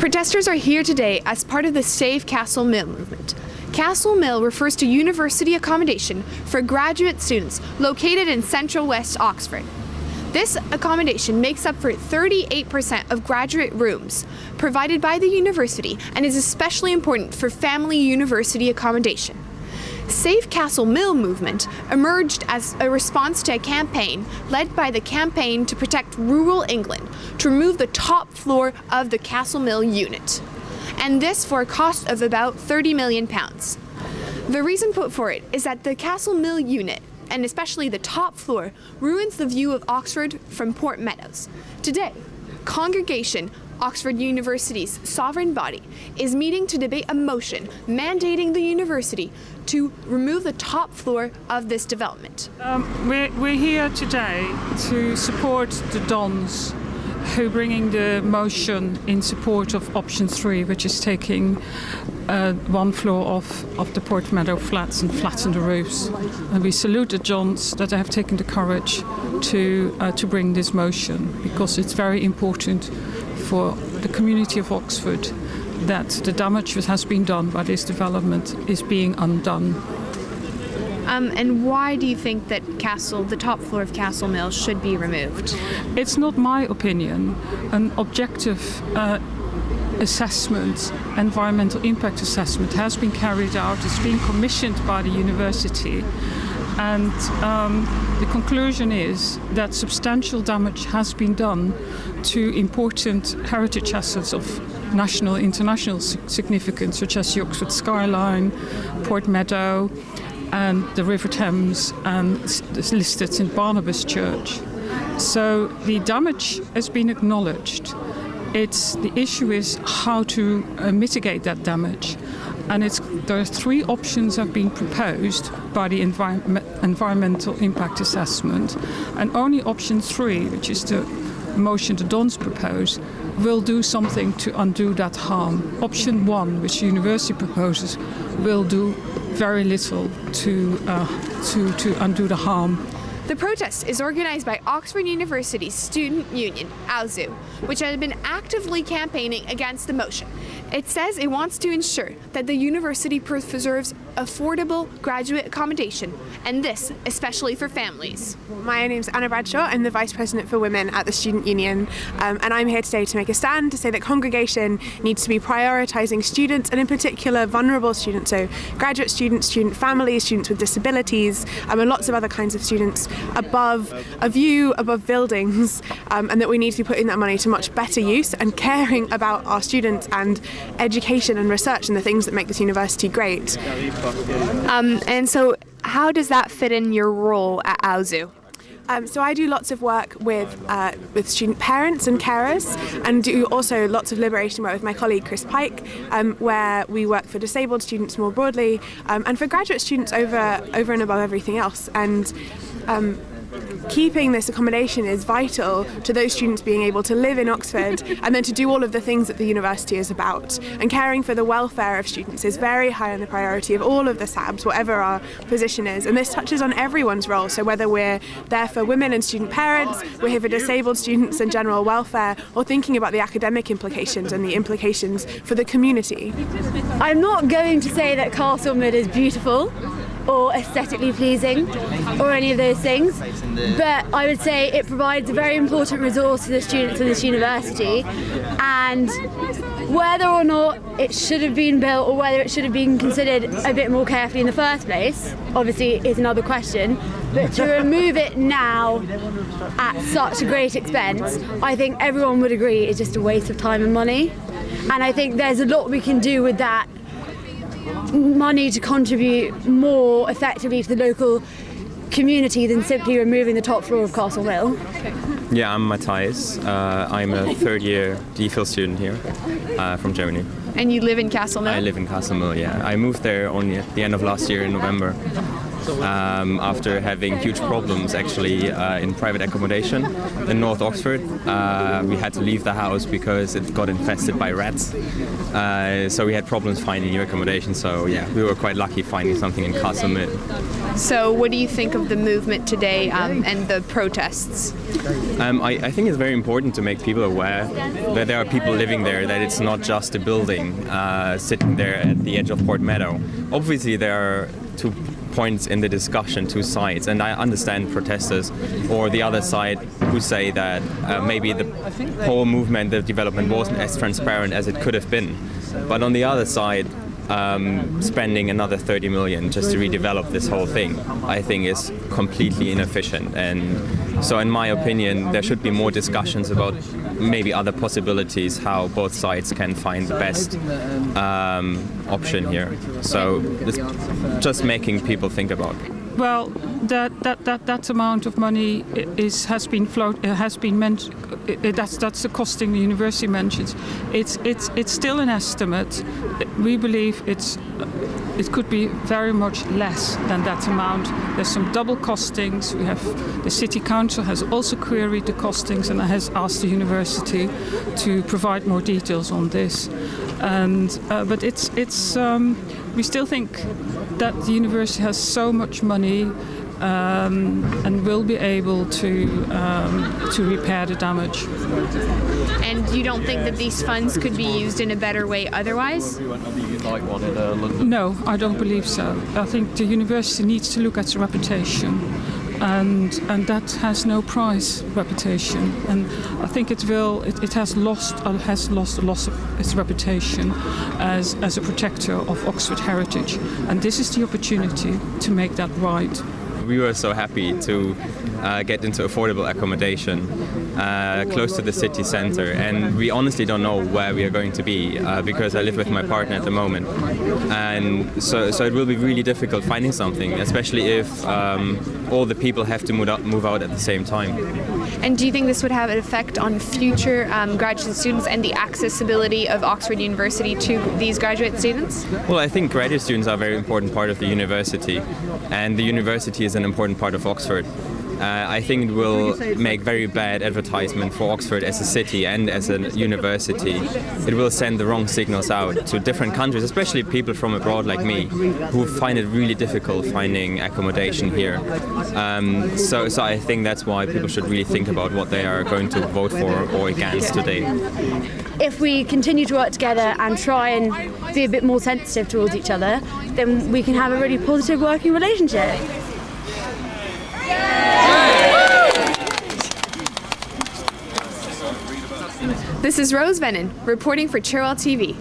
Protesters are here today as part of the Save Castle Mill movement. Castle Mill refers to university accommodation for graduate students located in central West Oxford. This accommodation makes up for 38% of graduate rooms provided by the university and is especially important for family university accommodation. Save Castle Mill movement emerged as a response to a campaign led by the Campaign to Protect Rural England to remove the top floor of the Castle Mill unit, and this for a cost of about £30 million. The reason put for it is that the Castle Mill unit, and especially the top floor, ruins the view of Oxford from Port Meadows. Today, Congregation, Oxford University's sovereign body, is meeting to debate a motion mandating the university to remove the top floor of this development. We're here today to support the Dons who are bringing the motion in support of option 3, which is taking one floor of the Port Meadow flats and flatten the roofs. And we salute the Dons that they have taken the courage to bring this motion, because it's very important for the community of Oxford that the damage that has been done by this development is being undone. And why do you think that the top floor of Castle Mill should be removed? It's not my opinion. An objective assessment, environmental impact assessment, has been carried out. It's been commissioned by the university. And the conclusion is that substantial damage has been done to important heritage assets of national and international significance, such as the Oxford skyline, Port Meadow, and the River Thames, and listed St Barnabas Church. So the damage has been acknowledged. The issue is how to mitigate that damage. And there are 3 options have been proposed by the environmental impact assessment, and only option 3, which is the motion the Dons propose, will do something to undo that harm. Option 1, which the university proposes, will do very little to undo the harm. The protest is organised by Oxford University's student union, OUSU, which has been actively campaigning against the motion. It says it wants to ensure that the university preserves affordable graduate accommodation, and this especially for families. My name's Anna Bradshaw. I'm the Vice President for Women at the Student Union, and I'm here today to make a stand to say that Congregation needs to be prioritising students, and in particular vulnerable students, so graduate students, student families, students with disabilities, and lots of other kinds of students above a view, above buildings, and that we need to be putting that money to much better use and caring about our students and education and research and the things that make this university great. And so how does that fit in your role at OUSU? So I do lots of work with student parents and carers, and do also lots of liberation work with my colleague Chris Pike, where we work for disabled students more broadly, and for graduate students over and above everything else. And keeping this accommodation is vital to those students being able to live in Oxford and then to do all of the things that the university is about. And caring for the welfare of students is very high on the priority of all of the SABs, whatever our position is. And this touches on everyone's role. So whether we're there for women and student parents, we're here for disabled students and general welfare, or thinking about the academic implications and the implications for the community. I'm not going to say that Castle Mill is beautiful or aesthetically pleasing or any of those things, but I would say it provides a very important resource to the students of this university, and whether or not it should have been built or whether it should have been considered a bit more carefully in the first place obviously is another question, but to remove it now at such a great expense, I think everyone would agree is just a waste of time and money. And I think there's a lot we can do with that money to contribute more effectively to the local community than simply removing the top floor of Castle Mill. Yeah, I'm Matthias. I'm a third-year DPhil student here from Germany. And you live in Castle Mill? I live in Castle Mill, yeah. I moved there only at the end of last year in November. after having huge problems actually in private accommodation in North Oxford. We had to leave the house because it got infested by rats. So we had problems finding new accommodation. So yeah, we were quite lucky finding something in Castle Mill. So what do you think of the movement today and the protests? I think it's very important to make people aware that there are people living there, that it's not just a building sitting there at the edge of Port Meadow. Obviously there are 2 points in the discussion, 2 sides, and I understand protesters or the other side who say that maybe the whole movement, the development wasn't as transparent as it could have been. But on the other side, spending another 30 million just to redevelop this whole thing, I think is completely inefficient. And so in my opinion, there should be more discussions about maybe other possibilities, how both sides can find the best option here. So it's just making people think about it. Well, that amount of money has been mentioned. That's the costing the university mentions. It's still an estimate. We believe it could be very much less than that amount. There's some double costings. The city council has also queried the costings and has asked the university to provide more details on this. But we still think that the university has so much money and will be able to repair the damage. And you don't think that these funds could be used in a better way otherwise? No, I don't believe so. I think the university needs to look at its reputation. And that has no price, reputation, and I think it has lost a lot of its reputation as a protector of Oxford heritage, and this is the opportunity to make that right. We were so happy to get into affordable accommodation close to the city centre, and we honestly don't know where we are going to be because I live with my partner at the moment, and so it will be really difficult finding something, especially if all the people have to move out at the same time. And do you think this would have an effect on future graduate students and the accessibility of Oxford University to these graduate students? Well, I think graduate students are a very important part of the university, and the university is an important part of Oxford. I think it will make very bad advertisement for Oxford as a city and as a university. It will send the wrong signals out to different countries, especially people from abroad like me, who find it really difficult finding accommodation here. So I think that's why people should really think about what they are going to vote for or against today. If we continue to work together and try and be a bit more sensitive towards each other, then we can have a really positive working relationship. This is Rose Venin, reporting for Cherwell TV.